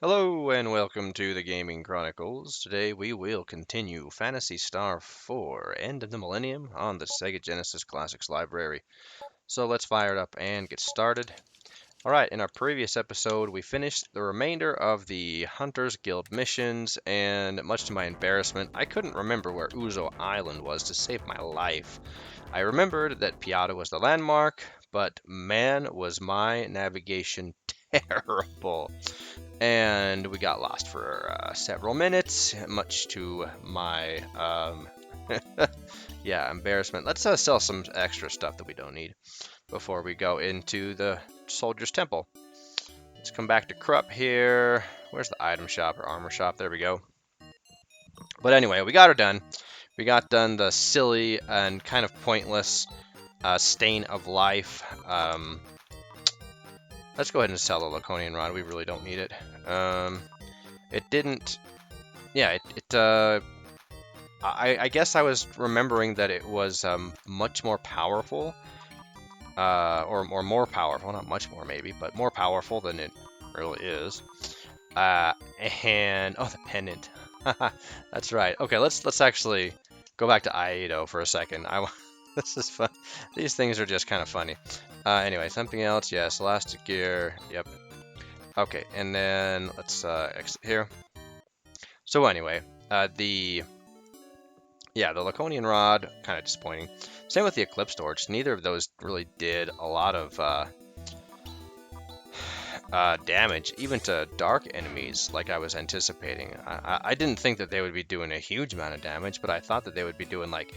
Hello and welcome to the Gaming Chronicles. Today we will continue Phantasy Star 4, End of the Millennium on the Sega Genesis Classics Library. So let's fire it up and get started. Alright, in our previous episode we finished the remainder of the Hunters Guild missions, and much to my embarrassment, I couldn't remember where Uzo Island was to save my life. I remembered that Piata was the landmark, but man was my navigation terrible. And we got lost for several minutes, much to my yeah, embarrassment. Let's sell some extra stuff that we don't need before we go into the soldier's temple. Let's come back to Krupp here. Where's the item shop or armor shop? There we go. But anyway, we got her done. We got done the silly and kind of pointless stain of life. Let's go ahead and sell the Laconian Rod. We really don't need it. It didn't... Yeah, I guess I was remembering that it was much more powerful. Or more powerful. Not much more, maybe, but more powerful than it really is. And... Oh, the pendant. That's right. Okay, let's actually go back to Aedo for a second. This is fun. These things are just kind of funny. Anyway, something else. Yes, elastic gear. Yep. Okay, and then let's exit here. So anyway, the Laconian Rod, kind of disappointing. Same with the Eclipse Torch. Neither of those really did a lot of damage, even to dark enemies, like I was anticipating. I didn't think that they would be doing a huge amount of damage, but I thought that they would be doing like,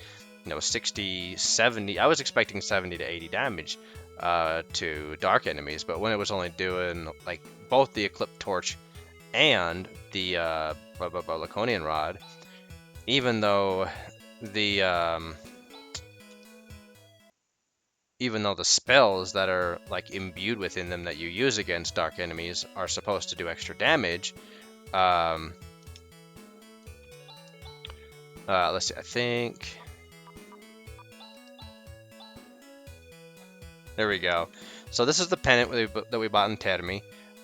60, 70. I was expecting 70 to 80 damage to dark enemies, but when it was only doing like both the Eclipse Torch and the Laconian Rod, even though the spells that are like imbued within them that you use against dark enemies are supposed to do extra damage. Let's see. I think there we go. So this is the pendant that we bought in Termi,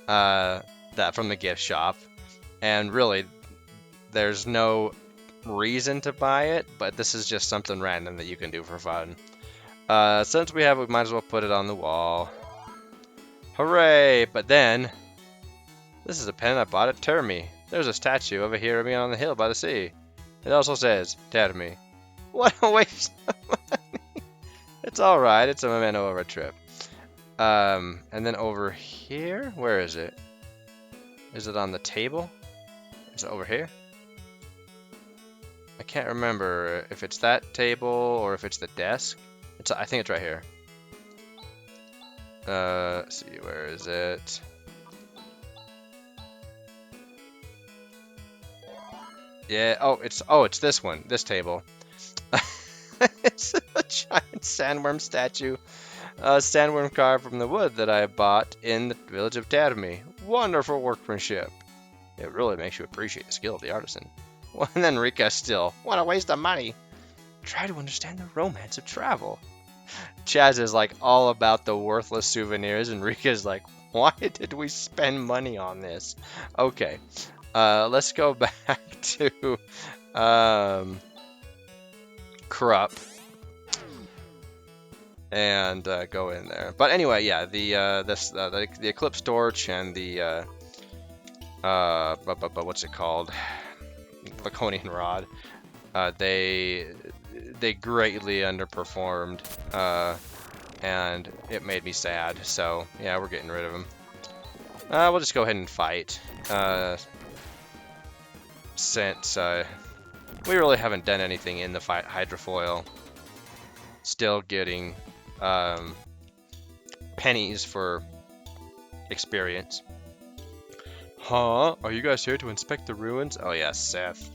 that from the gift shop, and really, there's no reason to buy it, but this is just something random that you can do for fun. Since we have it, we might as well put it on the wall. Hooray! But then, this is a pen I bought at Termi. There's a statue over here of me on the hill by the sea. It also says, Termi. What a waste of money! It's alright, it's a memento of our trip. And then over here, where is it? Is it on the table? Is it over here? I can't remember if it's that table or if it's the desk. I think it's right here. Let's see, where is it? Yeah, it's this one, this table. It's a giant sandworm statue. A sandworm carved from the wood that I bought in the village of Termi. Wonderful workmanship. It really makes you appreciate the skill of the artisan. And then Rika still, what a waste of money. Try to understand the romance of travel. Chaz is like all about the worthless souvenirs, and Rika's like, why did we spend money on this? Okay, let's go back to Krupp and go in there. But anyway, yeah, the Eclipse Torch and the what's it called? Laconian Rod. They greatly underperformed, and it made me sad. So yeah, we're getting rid of them. We'll just go ahead and fight, since we really haven't done anything in the fight. Hydrofoil, still getting pennies for experience. Huh? Are you guys here to inspect the ruins? Oh yes, Seth.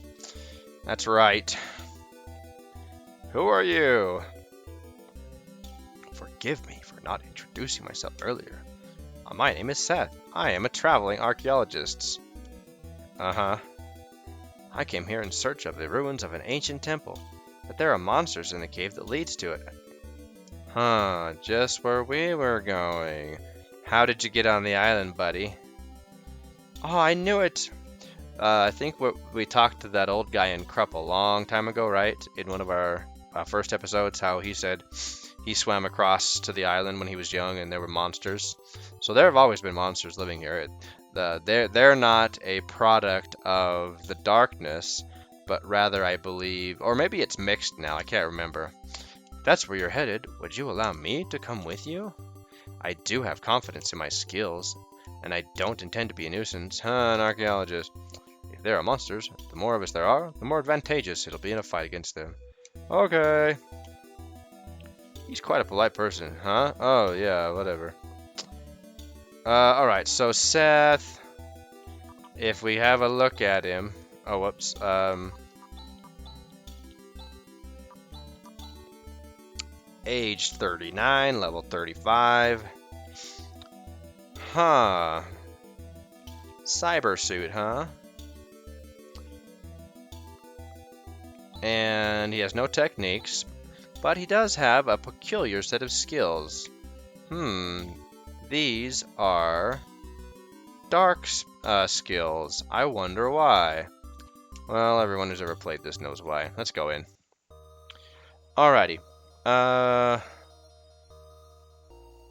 That's right. Who are you? Forgive me for not introducing myself earlier. My name is Seth. I am a traveling archaeologist. Uh-huh. I came here in search of the ruins of an ancient temple, but there are monsters in the cave that leads to it. Huh, just where we were going. How did you get on the island, buddy? Oh, I knew it! I think we talked to that old guy in Krupp a long time ago, right? In one of our first episodes, how he said he swam across to the island when he was young and there were monsters. So there have always been monsters living here. They're not a product of the darkness, but rather I believe, or maybe it's mixed now, I can't remember. If that's where you're headed, would you allow me to come with you? I do have confidence in my skills, and I don't intend to be a nuisance. An archaeologist. If there are monsters, the more of us there are, the more advantageous it'll be in a fight against them. Okay. He's quite a polite person, huh? Oh, yeah, whatever. Alright, so Seth, if we have a look at him... Oh, whoops. Age 39, level 35. Huh. Cyber suit, huh? And he has no techniques, but he does have a peculiar set of skills. These are dark skills. I wonder why. Well, everyone who's ever played this knows why. Let's go in. Alrighty.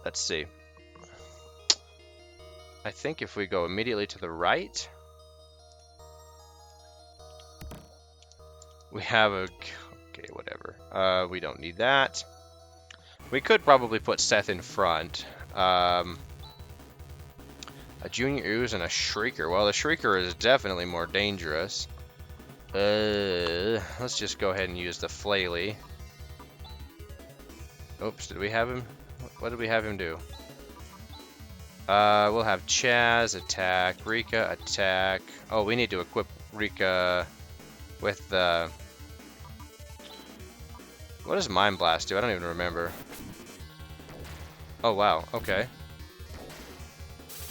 Let's see. I think if we go immediately to the right, we have a... Okay, whatever. We don't need that. We could probably put Seth in front. A Junior Ooze and a Shrieker. Well, the Shrieker is definitely more dangerous. Let's just go ahead and use the Flaily. Oops, did we have him? What did we have him do? We'll have Chaz attack, Rika attack. Oh, we need to equip Rika with the... What does Mind Blast do? I don't even remember. Oh, wow. Okay.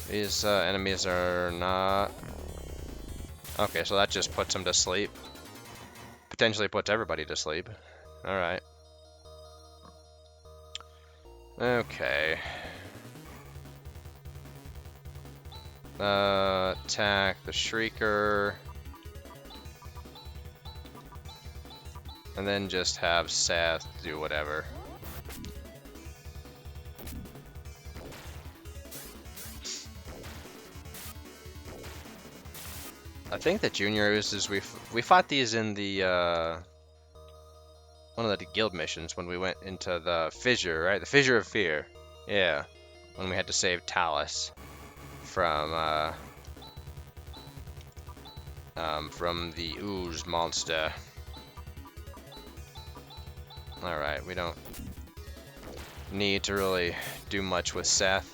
These enemies are not... Okay, so that just puts them to sleep. Potentially puts everybody to sleep. Alright. Okay. Attack the Shrieker. And then just have Seth do whatever. I think the Junior Oozes, we fought these in the one of the guild missions when we went into the fissure, right? The Fissure of Fear. Yeah, when we had to save Talus from the ooze monster. All right, we don't need to really do much with Seth.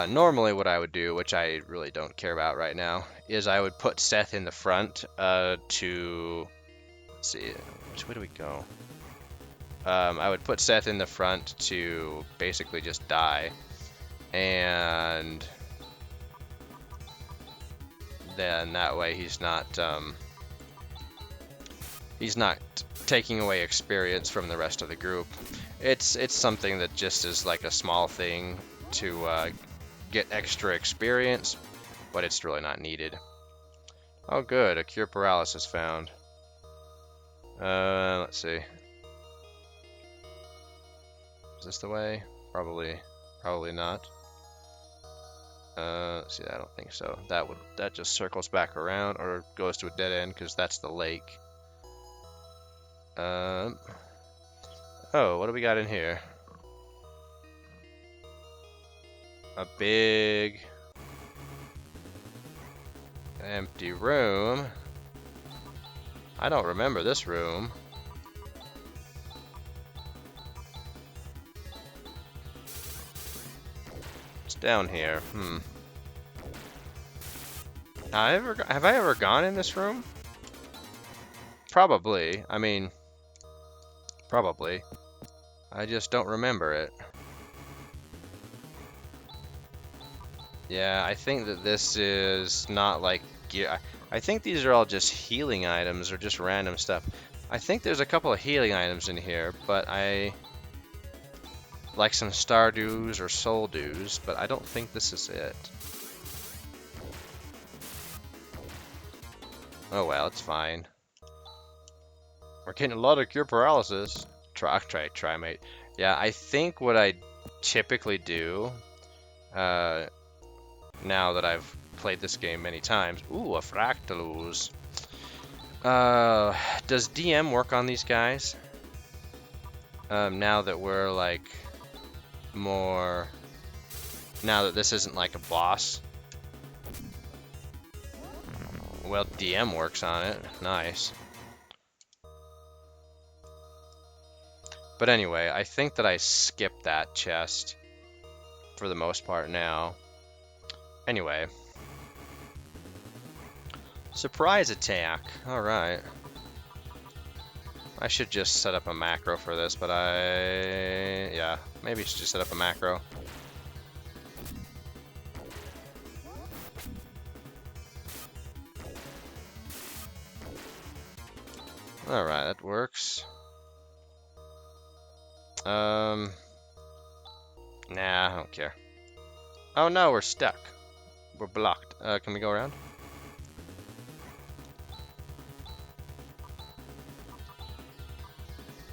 Normally what I would do, which I really don't care about right now, is I would put Seth in the front to... Let's see, which way do we go? I would put Seth in the front to basically just die. And then that way he's not taking away experience from the rest of the group. It's something that just is like a small thing to get extra experience, but it's really not needed. Oh good, a cure paralysis found. Let's see. Is this the way? Probably not. Let's see, I don't think so. That just circles back around or goes to a dead end because that's the lake. Oh, what do we got in here? A big empty room. I don't remember this room. It's down here. Have I ever gone in this room? Probably. I mean, probably. I just don't remember it. Yeah, I think that this is not like gear. I think these are all just healing items or just random stuff. I think there's a couple of healing items in here, but like some Stardews or Soul Dews, but I don't think this is it. Oh well, it's fine. We're getting a lot of cure paralysis. Try, mate. Yeah, I think what I typically do, now that I've played this game many times. Ooh, a Fractaluz. Does DM work on these guys? Now that we're like more... Now that this isn't like a boss. Well, DM works on it. Nice. But anyway, I think that I skipped that chest for the most part now. Anyway. Surprise attack. Alright. I should just set up a macro for this, but yeah, maybe I should just set up a macro. Alright, that works. Nah, I don't care. Oh no, we're stuck. We're blocked. Can we go around?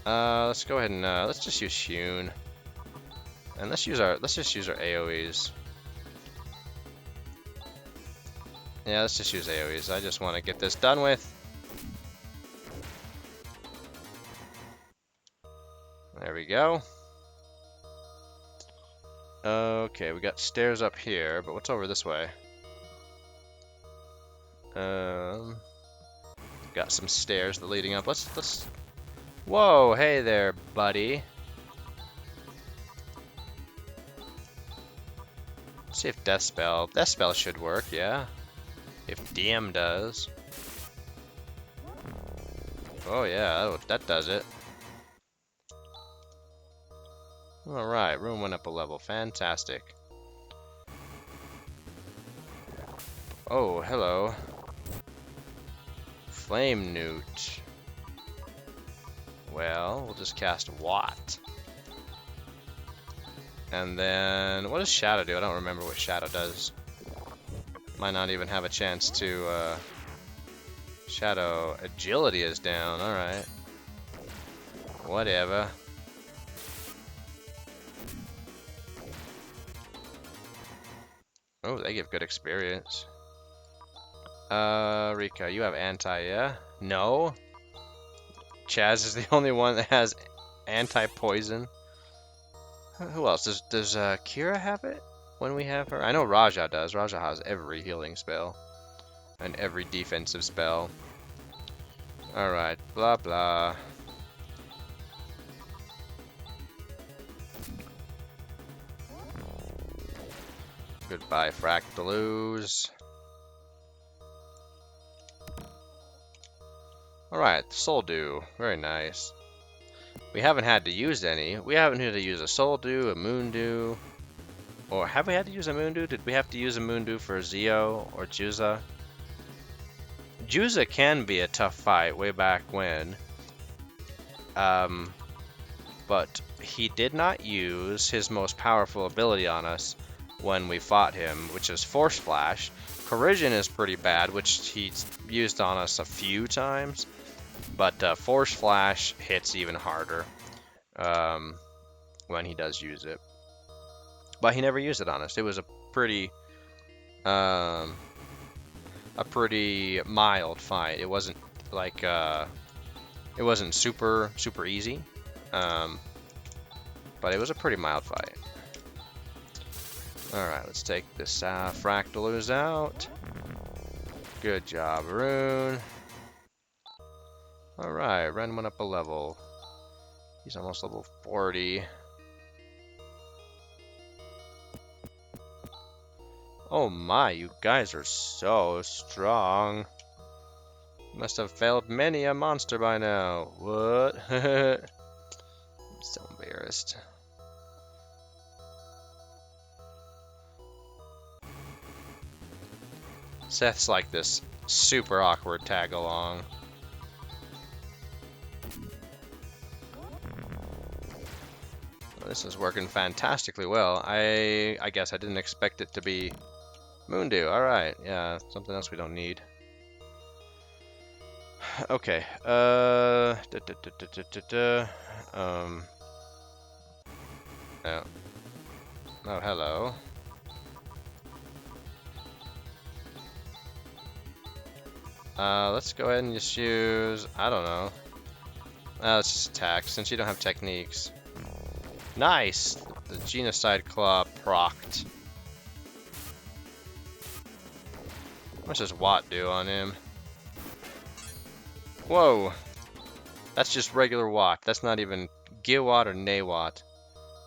Let's go ahead and let's just use Shun. And let's just use our AoEs. Yeah, let's just use AoEs. I just want to get this done with. There we go. Okay, we got stairs up here, but what's over this way? Got some stairs that leading up. Let's. Whoa, hey there, buddy. Let's see if Death Spell should work, yeah. If DM does. Oh yeah, that does it. Alright, room went up a level. Fantastic. Oh, hello. Flame Newt. Well, we'll just cast Watt. And then, what does Shadow do? I don't remember what Shadow does. Might not even have a chance to, Shadow Agility is down, alright. Whatever. Oh, they give good experience. Rika, you have anti, yeah? No? Chaz is the only one that has anti-poison. Who else? Does Kira have it when we have her? I know Raja does. Raja has every healing spell. And every defensive spell. Alright, blah blah. Goodbye, Fractaluz. Alright, Soul Dew. Very nice. We haven't had to use any. We haven't had to use a Soul Dew, a Moon Dew. Or have we had to use a Moon Dew? Did we have to use a Moon Dew for Zio or Juza? Juza can be a tough fight way back when. But he did not use his most powerful ability on us when we fought him, which is Force Flash. Corrosion is pretty bad, which he's used on us a few times. But Force Flash hits even harder when he does use it. But he never used it on us. It was a pretty mild fight. It wasn't like it wasn't super easy, but it was a pretty mild fight. All right, let's take this Fractaluz out. Good job, Rune. All right, Ren went up a level. He's almost level 40. Oh my, you guys are so strong. Must have failed many a monster by now. What? I'm so embarrassed. Seth's like this super awkward tag along. This is working fantastically well. I guess I didn't expect it to be Moondew. Alright, yeah, something else we don't need. Okay, oh. Oh, hello. Let's go ahead and just use, I don't know. Let's just attack, since you don't have techniques. Nice! The Genocide Claw procced. What's this Watt do on him? Whoa! That's just regular Watt. That's not even Giwatt or Nawatt.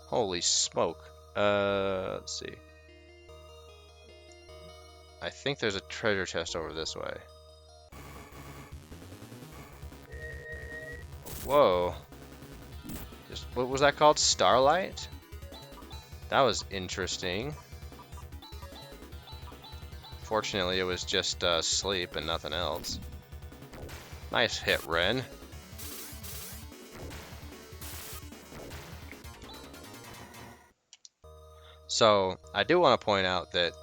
Holy smoke. Let's see. I think there's a treasure chest over this way. Whoa. Just, what was that called? Starlight? That was interesting. Fortunately, it was just sleep and nothing else. Nice hit, Ren. So, I do want to point out that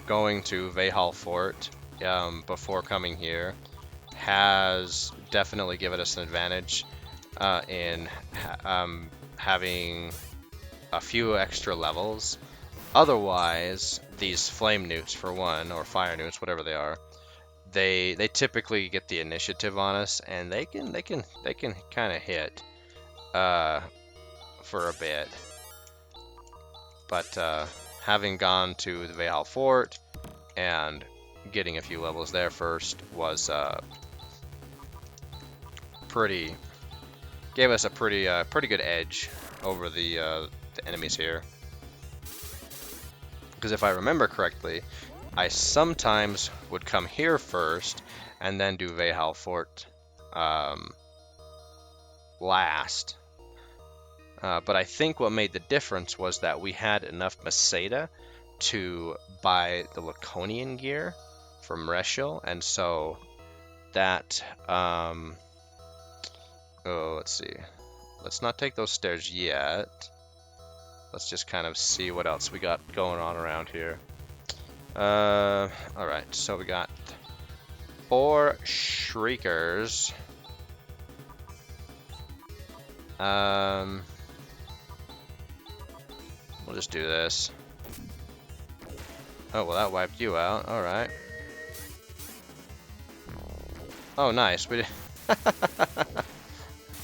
going to Vahal Fort before coming here has definitely given us an advantage in having a few extra levels. Otherwise, these flame newts, for one, or fire newts, whatever they are, they typically get the initiative on us, and they can kind of hit for a bit. But having gone to the Vahal Fort and getting a few levels there first was gave us a pretty good edge over the enemies here. Because if I remember correctly, I sometimes would come here first and then do Vahal Fort last. But I think what made the difference was that we had enough Masada to buy the Laconian gear from Reshiel, and so that oh, let's see. Let's not take those stairs yet. Let's just kind of see what else we got going on around here. Alright, so we got 4 Shriekers. We'll just do this. Oh, well, that wiped you out. Alright. Oh, nice. We did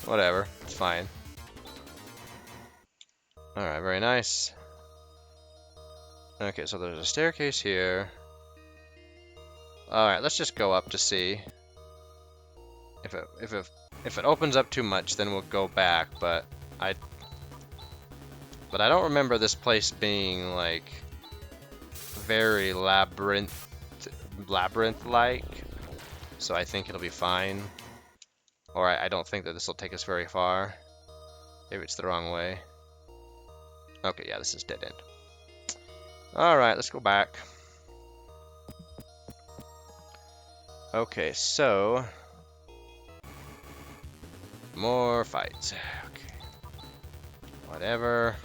whatever. It's fine. Alright, very nice. Okay, so there's a staircase here. Alright, let's just go up to see. If it opens up too much, then we'll go back, but I don't remember this place being like very labyrinth-like, so I think it'll be fine. Or I don't think that this will take us very far. Maybe it's the wrong way. Okay, yeah, this is dead end. Alright, let's go back. Okay, so more fights. Okay. Whatever.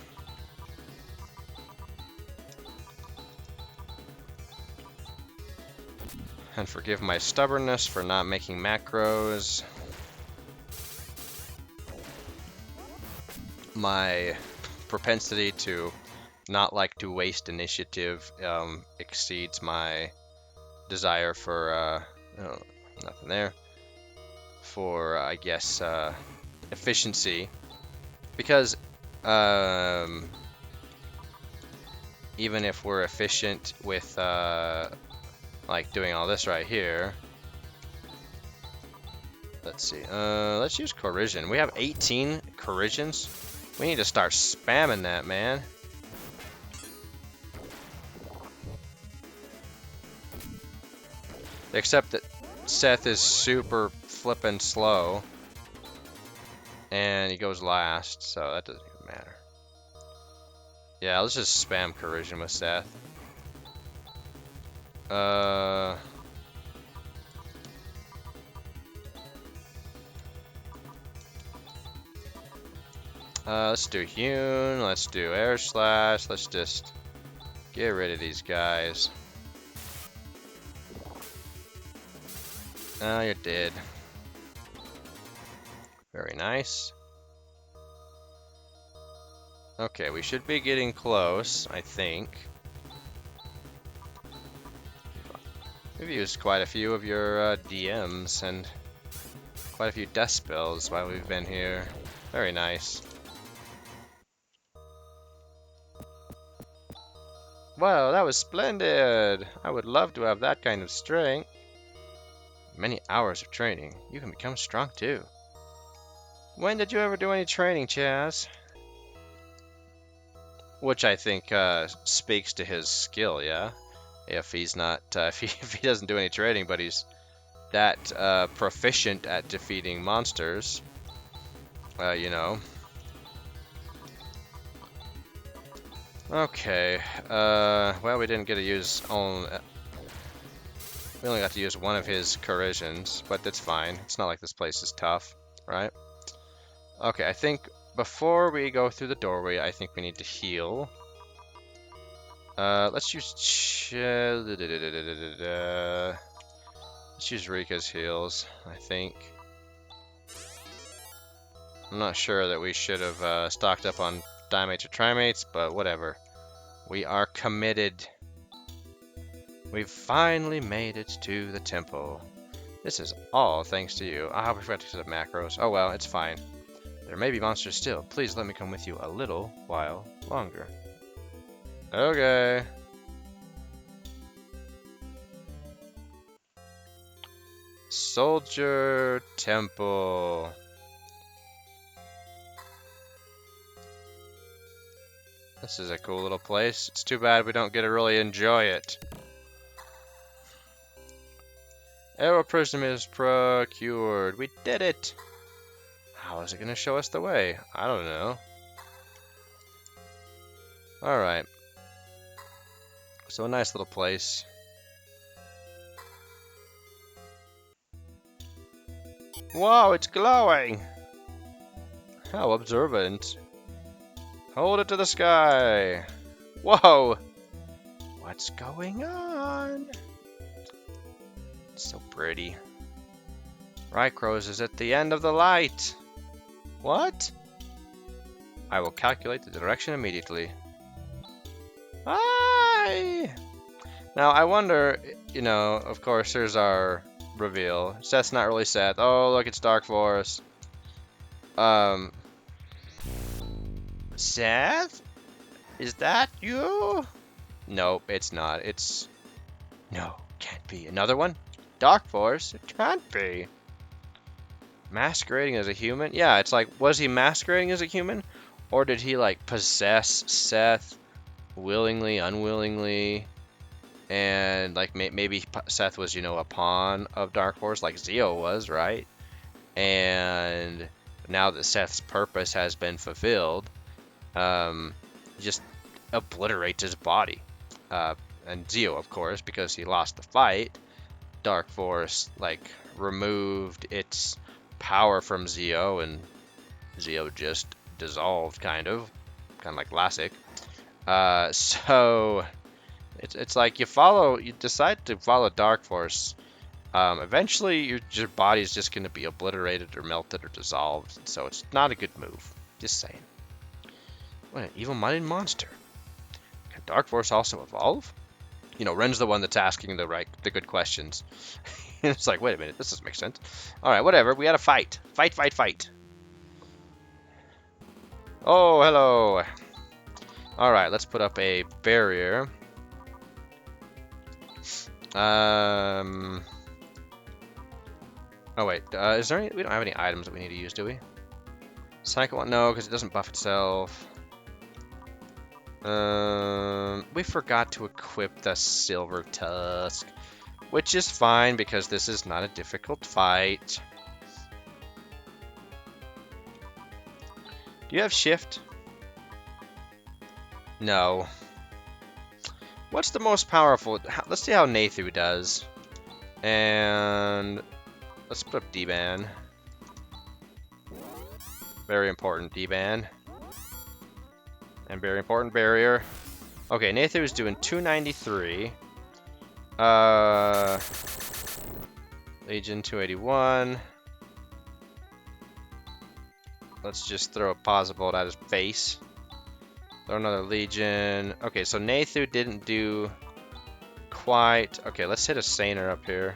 And forgive my stubbornness for not making macros. My propensity to not like to waste initiative exceeds my desire for oh, nothing there, for I guess efficiency, because even if we're efficient with like doing all this right here, let's see, let's use corrosion. We have 18 corrosions. We need to start spamming that, man. Except that Seth is super flippin' slow, and he goes last, so that doesn't even matter. Yeah, let's just spam corrosion with Seth. Let's do Hewn. Let's do Air Slash. Let's just get rid of these guys. Oh, you're dead. Very nice. Okay, we should be getting close, I think. We've used quite a few of your DMs and quite a few death spells while we've been here. Very nice. Wow, that was splendid! I would love to have that kind of strength. Many hours of training. You can become strong too. When did you ever do any training, Chaz? Which I think speaks to his skill, yeah? If he's not, if he doesn't do any training, but he's that proficient at defeating monsters, you know. Okay, well, we didn't get to use we only got to use one of his corrosions, but that's fine. It's not like this place is tough, right? Okay, I think before we go through the doorway, I think we need to heal. Let's use Rika's heals, I think. I'm not sure that we should have stocked up on Dimates or Trimates, but whatever. We are committed. We've finally made it to the temple. This is all thanks to you. Ah, we forgot to set macros. Oh well, it's fine. There may be monsters still. Please let me come with you a little while longer. Okay. Soldier Temple. This is a cool little place. It's too bad we don't get to really enjoy it. Aero Prism is procured. We did it! How is it going to show us the way? I don't know. Alright. So a nice little place. Wow, it's glowing! How observant. Hold it to the sky! Whoa! What's going on? It's so pretty. Rykros is at the end of the light! What? I will calculate the direction immediately. Aye! Now, I wonder, you know, of course, there's our reveal. Seth's not really Seth. Oh, look, it's Dark Forest. Seth? Is that you? Nope, it's not. It's... No, can't be. Another one? Dark Force? It can't be. Masquerading as a human? Yeah, it's like, was he masquerading as a human? Or did he, like, possess Seth willingly, unwillingly? And, like, maybe Seth was, you know, a pawn of Dark Force, like Zio was, right? And now that Seth's purpose has been fulfilled, just obliterates his body. And Zio, of course, because he lost the fight, Dark Force, like, removed its power from Zio, and Zio just dissolved, kind of like Lassic. So it's like you decide to follow Dark Force. Eventually, your body's just going to be obliterated or melted or dissolved. So it's not a good move. Just saying. What an evil-minded monster. Can Dark Force also evolve? You know, Ren's the one that's asking the good questions. It's like, wait a minute, this doesn't make sense. Alright, whatever, we had a fight. Fight. Oh, hello. Alright, let's put up a barrier. Oh wait, is there any... We don't have any items that we need to use, do we? Cycle one? No, because it doesn't buff itself. We forgot to equip the Silver Tusk, which is fine because this is not a difficult fight. Do you have shift? No. What's the most powerful? Let's see how Nathu does. And let's put up D-Ban. Very important, D-Ban. And very important, barrier. Okay, Nathu's doing 293. Legion 281. Let's just throw a pause bolt at his face. Throw another Legion. Okay, so Nathu didn't do quite. Okay, let's hit a Saner up here.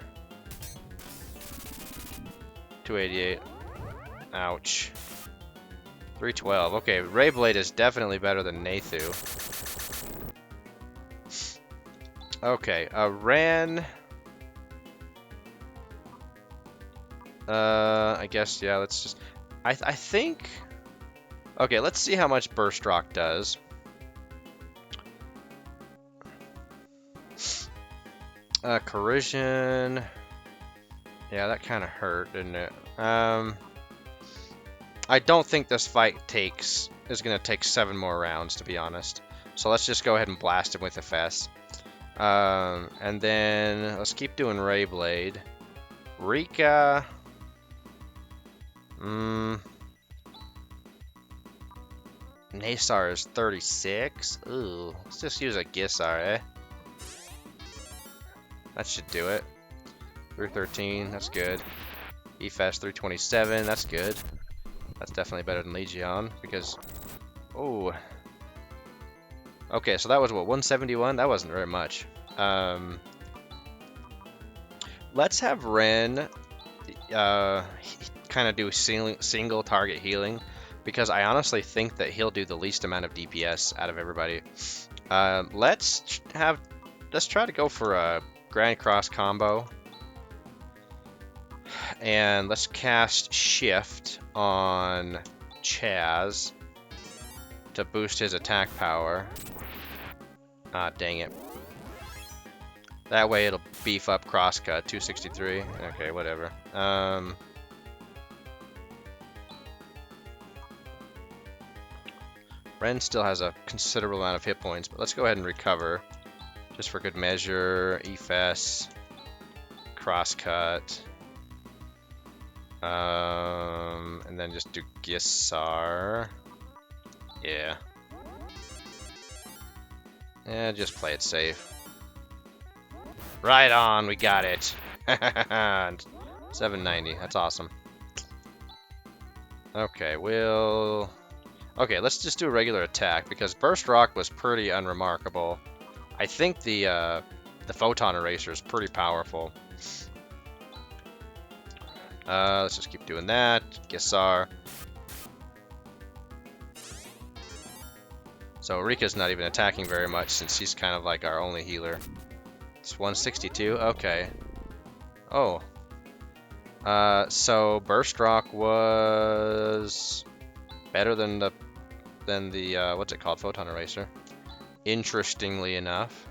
288. Ouch. 312. Okay, Rayblade is definitely better than Nathu. Okay, Ran. I guess, yeah, let's just... I think... Okay, let's see how much Burst Rock does. Corrosion... Yeah, that kind of hurt, didn't it? I don't think this fight is going to take 7 more rounds, to be honest. So let's just go ahead and blast him with FS. And then let's keep doing Rayblade. Rika... Nasar is 36. Ooh, let's just use a Gisar, eh? That should do it. 313, that's good. EFS 327, that's good. That's definitely better than Legion because... Oh. Okay, so that was what, 171? That wasn't very much. Let's have Ren kind of do single target healing, because I honestly think that he'll do the least amount of DPS out of everybody. Let's try to go for a Grand Cross combo, and let's cast Shift on Chaz to boost his attack power. Ah, dang it. That way it'll beef up Crosscut, 263. Okay, whatever. Ren still has a considerable amount of hit points, but let's go ahead and recover. Just for good measure. EFS. Crosscut. And then just do Gisar. Yeah. Yeah, just play it safe. Right on, we got it. 790, that's awesome. Okay, okay, let's just do a regular attack, because Burst Rock was pretty unremarkable. I think the Photon Eraser is pretty powerful. Let's just keep doing that. Gisar. So Rika's not even attacking very much, since she's kind of like our only healer. It's 162. Okay. Oh. So Burst Rock was better than the what's it called? Photon Eraser. Interestingly enough.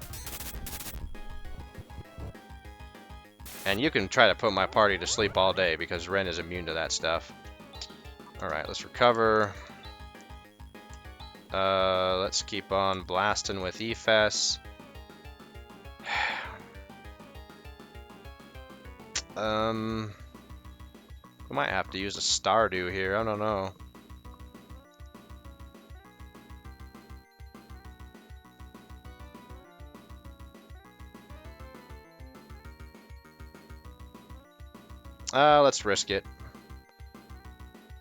And you can try to put my party to sleep all day, because Ren is immune to that stuff. Alright, let's recover. Let's keep on blasting with EFS. We might have to use a Stardew here, I don't know. Let's risk it.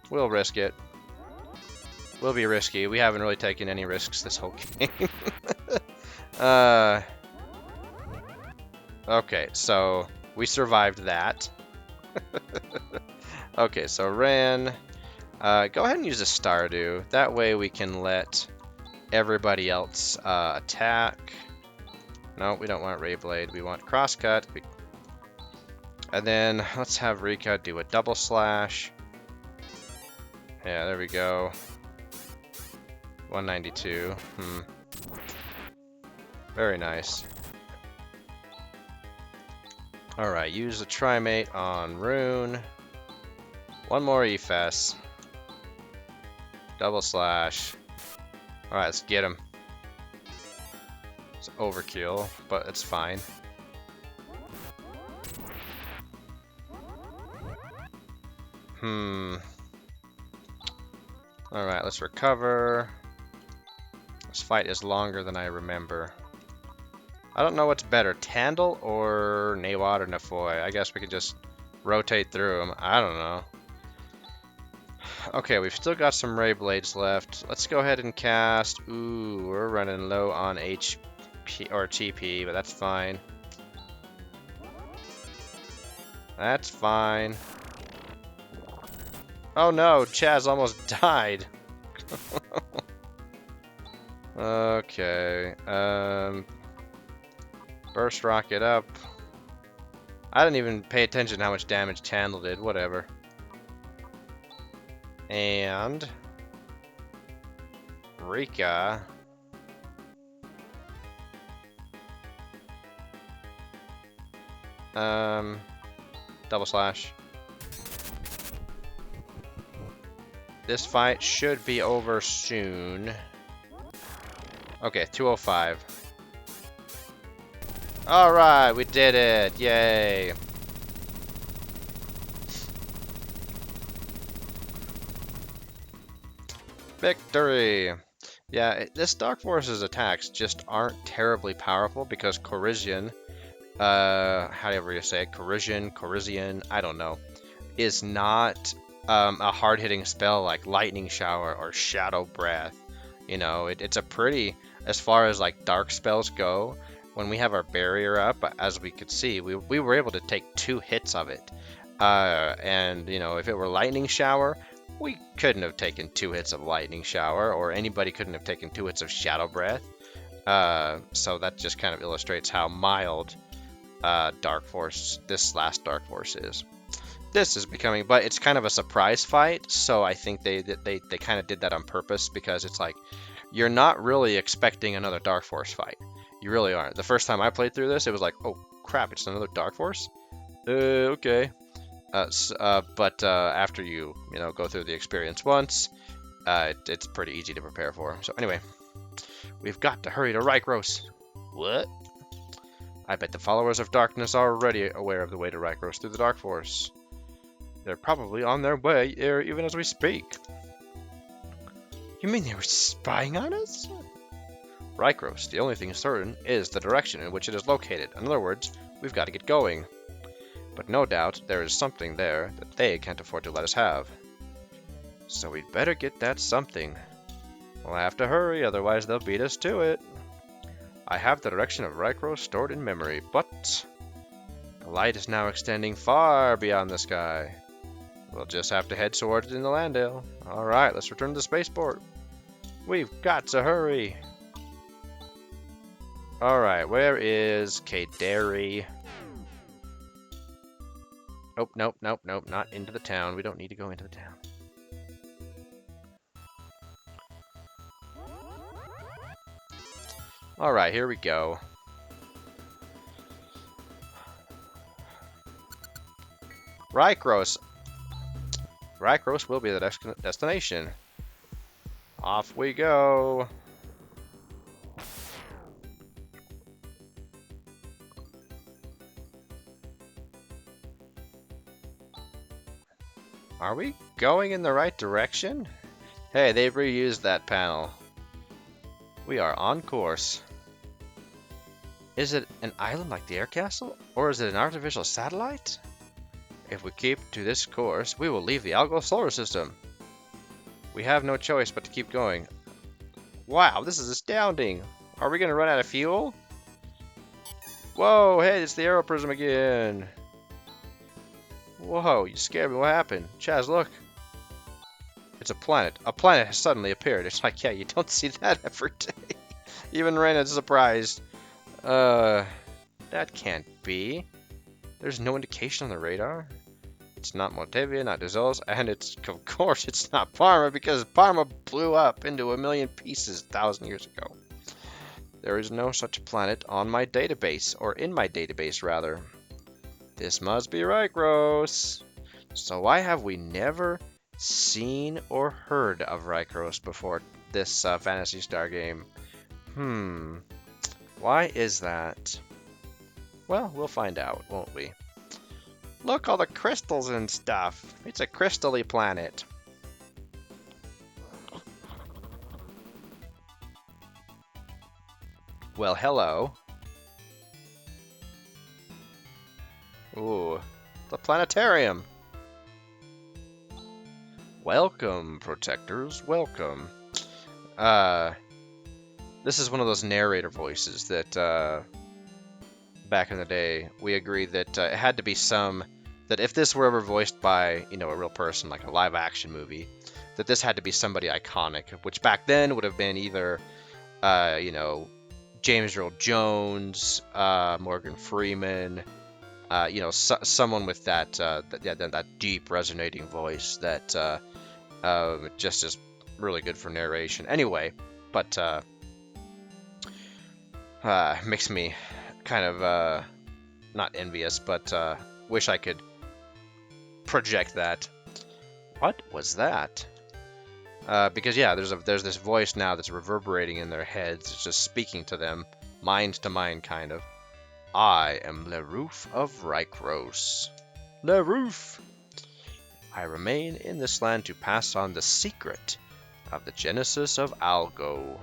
We'll risk it. We'll be risky. We haven't really taken any risks this whole game. Okay, so we survived that. Okay, so Ren, go ahead and use a Stardew. That way we can let everybody else attack. No, we don't want Rayblade. We want Crosscut. And then let's have Rika do a double slash. Yeah, there we go. 192. Very nice. Alright, use the Trimate on Rune. One more EFS. Double slash. Alright, let's get him. It's overkill, but it's fine. Alright, let's recover. This fight is longer than I remember. I don't know what's better, Tandle or Nawad or Nafoy. I guess we can just rotate through them. I don't know. Okay, we've still got some Ray Blades left. Let's go ahead and cast. Ooh, we're running low on HP or TP, but that's fine. That's fine. Oh no, Chaz almost died. Okay. Burst rocket up. I didn't even pay attention to how much damage Tandle did. Whatever. And Rika. Double slash. This fight should be over soon. Okay, 205. Alright, we did it! Yay! Victory! Yeah, this Dark Force's attacks just aren't terribly powerful because Corisian, however you say it, Corisian, I don't know, is not a hard-hitting spell like Lightning Shower or Shadow Breath. You know, it's a pretty, as far as like dark spells go, when we have our barrier up, as we could see, we were able to take 2 hits of it. And, you know, if it were Lightning Shower, we couldn't have taken 2 hits of Lightning Shower, or anybody couldn't have taken 2 hits of Shadow Breath. So that just kind of illustrates how mild Dark Force, this last Dark Force is. This is becoming, but it's kind of a surprise fight, so I think they kind of did that on purpose, because it's like, you're not really expecting another Dark Force fight. You really aren't. The first time I played through this, it was like, oh crap, it's another Dark Force? Okay. But after you go through the experience once, it's pretty easy to prepare for. So anyway, we've got to hurry to Rykros. What? I bet the followers of darkness are already aware of the way to Rykros through the Dark Force. They're probably on their way here even as we speak. You mean they were spying on us? Rykros, the only thing certain is the direction in which it is located. In other words, we've got to get going. But no doubt there is something there that they can't afford to let us have. So we'd better get that something. We'll have to hurry, otherwise they'll beat us to it. I have the direction of Rykros stored in memory, but the light is now extending far beyond the sky. We'll just have to head towards it in the Landale. Alright, let's return to the spaceport. We've got to hurry. Alright, where is Kaderi? Oh, nope, not into the town. We don't need to go into the town. Alright, here we go. Rykros. Rykros will be the next destination. Off we go. Are we going in the right direction? Hey, they've reused that panel. We are on course. Is it an island like the air castle? Or is it an artificial satellite? If we keep to this course, we will leave the Algol solar system. We have no choice but to keep going. Wow, this is astounding. Are we going to run out of fuel? Whoa, hey, it's the Aero Prism again. Whoa, you scared me. What happened? Chaz, look. It's a planet. A planet has suddenly appeared. It's like, yeah, you don't see that every day. Even Ren is surprised. That can't be. There's no indication on the radar. It's not Montevia, not Dezols, and of course, it's not Parma, because Parma blew up into a million pieces 1,000 years ago. There is no such planet on my database, or in my database, rather. This must be Rykros. So why have we never seen or heard of Rykros before this Phantasy Star game? Why is that? Well, we'll find out, won't we? Look, all the crystals and stuff. It's a crystal-y planet. Well, hello. Ooh, the planetarium. Welcome, protectors, welcome. This is one of those narrator voices that, back in the day, we agreed that it had to be that if this were ever voiced by, a real person, like a live action movie, that this had to be somebody iconic, which back then would have been either, James Earl Jones, Morgan Freeman, someone with that deep resonating voice that just is really good for narration. Anyway, but makes me kind of not envious, but wish I could project that. What was that? Because yeah, there's this voice now that's reverberating in their heads. It's just speaking to them, mind to mind, kind of. I am Leroof of Rykros. Leroof! I remain in this land to pass on the secret of the genesis of Algo.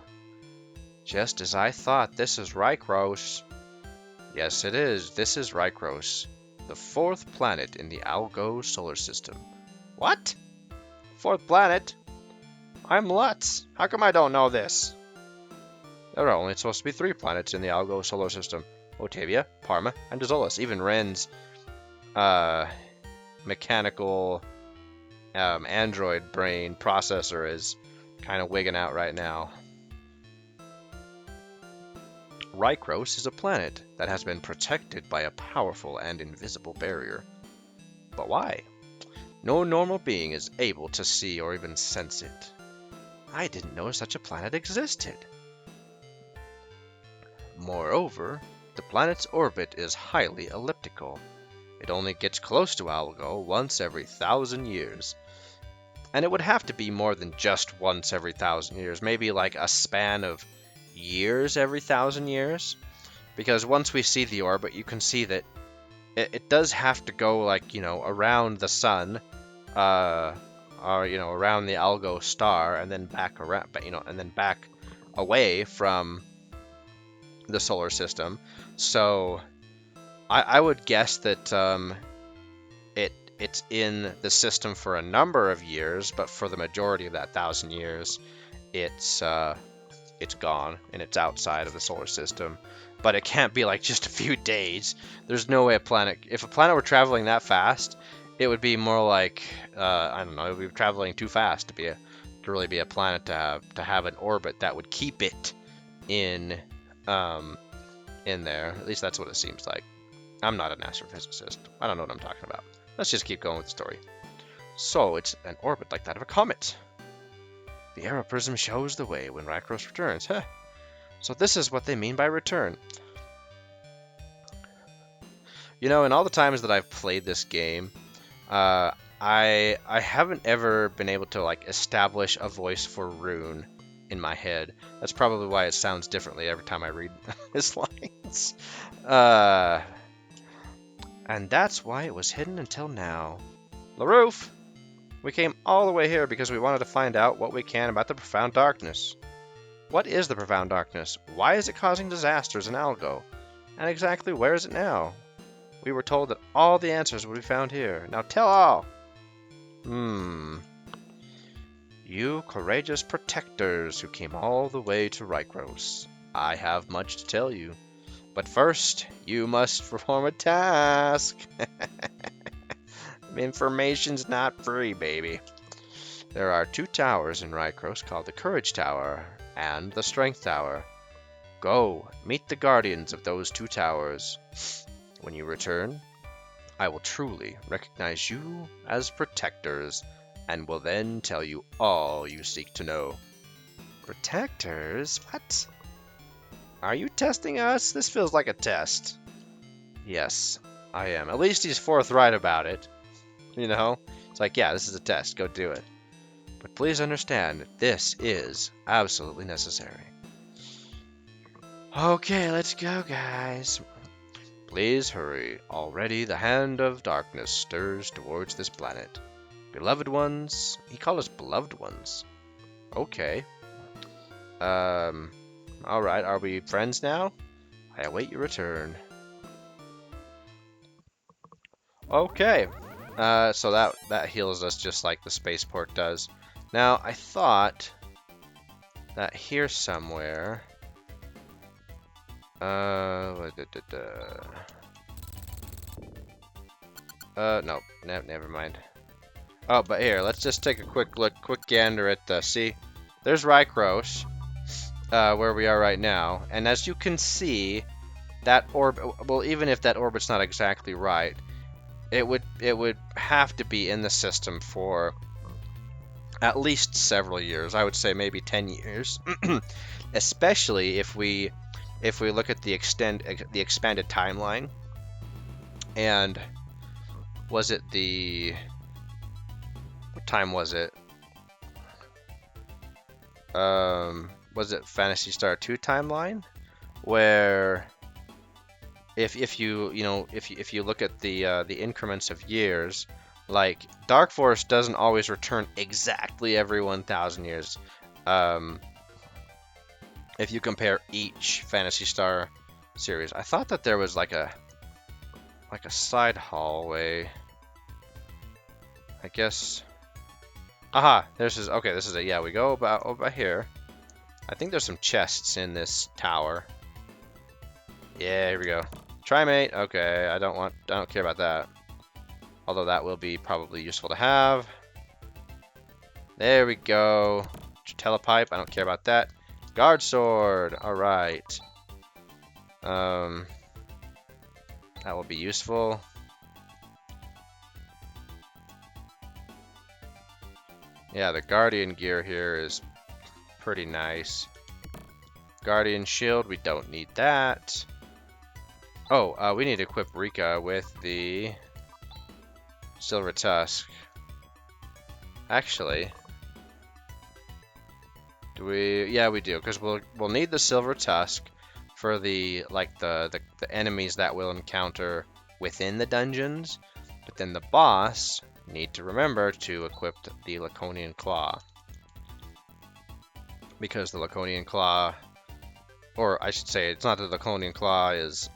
Just as I thought, this is Rykros. Yes, it is. This is Rykros, the fourth planet in the Algo solar system. What? Fourth planet? I'm Lutz. How come I don't know this? There are only supposed to be 3 planets in the Algo solar system. Otavia, Parma, and Dazolus. Even Ren's mechanical android brain processor is kind of wigging out right now. Rykros is a planet that has been protected by a powerful and invisible barrier. But why? No normal being is able to see or even sense it. I didn't know such a planet existed. Moreover, the planet's orbit is highly elliptical. It only gets close to Algo once every 1,000 years. And it would have to be more than just once every 1,000 years, maybe like a span of years every 1,000 years. Because once we see the orbit, you can see that it does have to go around the sun, or around the Algo star, and then back around, and then back away from the solar system. So I would guess that it's in the system for a number of years, but for the majority of that 1,000 years, it's gone and it's outside of the solar system. But it can't be like just a few days. There's no way if a planet were traveling that fast, it would be more like I don't know, it would be traveling too fast to really be a planet to have an orbit that would keep it in there. At least that's what it seems like. I'm not an astrophysicist. I don't know what I'm talking about. Let's just keep going with the story. So it's an orbit like that of a comet. The Aero Prism shows the way when Rykros returns. Huh. So this is what they mean by return. In all the times that I've played this game, I haven't ever been able to establish a voice for Rune in my head. That's probably why it sounds differently every time I read his lines. And that's why it was hidden until now. Leroof! We came all the way here because we wanted to find out what we can about the Profound Darkness. What is the Profound Darkness? Why is it causing disasters in Algo? And exactly where is it now? We were told that all the answers would be found here. Now tell all! You courageous protectors who came all the way to Rykros. I have much to tell you. But first, you must perform a task. Information's not free, baby. There are 2 towers in Rykros called the Courage Tower and the Strength Tower. Go, meet the guardians of those 2 towers. When you return, I will truly recognize you as protectors and will then tell you all you seek to know. Protectors? What? Are you testing us? This feels like a test. Yes, I am. At least he's forthright about it. It's like, yeah, this is a test. Go do it. But please understand, this is absolutely necessary. Okay, let's go, guys. Please hurry. Already the hand of darkness stirs towards this planet. Beloved ones. He called us beloved ones. Okay. Alright, are we friends now? I await your return. Okay. So that heals us just like the spaceport does. Now, I thought that here somewhere... no, never mind. Oh, but here, let's just take a quick look, quick gander at the... See, there's Rykros, where we are right now. And as you can see, that orbit... Well, even if that orbit's not exactly right, it would have to be in the system for at least several years. I would say maybe 10 years. Especially if we look at the expanded timeline. And was it the... What time was it? Was it Phantasy Star 2 timeline? Where if you look at the increments of years, like Dark Force doesn't always return exactly every 1,000 years. If you compare each Phantasy Star series, I thought that there was like a side hallway. I guess. Aha, this is it. Yeah, we go about over here. I think there's some chests in this tower. Yeah, here we go. Trimate. Okay, I don't care about that. Although that will be probably useful to have. There we go. Telepipe. I don't care about that. Guard sword. All right. That will be useful. Yeah, the Guardian gear here is pretty nice. Guardian shield, we don't need that. Oh, we need to equip Rika with the Silver Tusk. Actually, do we? Yeah, we do, because we'll need the Silver Tusk for the enemies that we'll encounter within the dungeons. But then the boss need to remember to equip the Laconian Claw. Because the Laconian Claw, or I should say, it's not that the Laconian Claw is,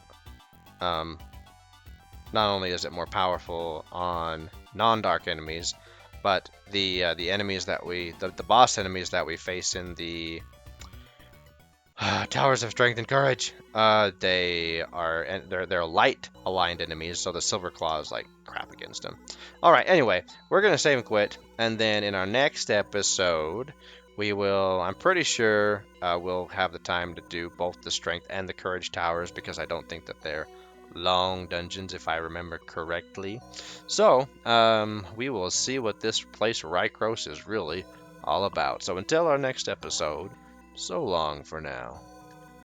not only is it more powerful on non-dark enemies, but the enemies that the boss enemies that we face in the Towers of Strength and Courage, they're light aligned enemies, so the Silver Claw is like crap against them. All right, anyway, we're gonna save and quit, and then in our next episode, we will. I'm pretty sure we'll have the time to do both the Strength and the Courage towers because I don't think that they're long dungeons, if I remember correctly. So we will see what this place Rykros is really all about. So until our next episode. So long for now.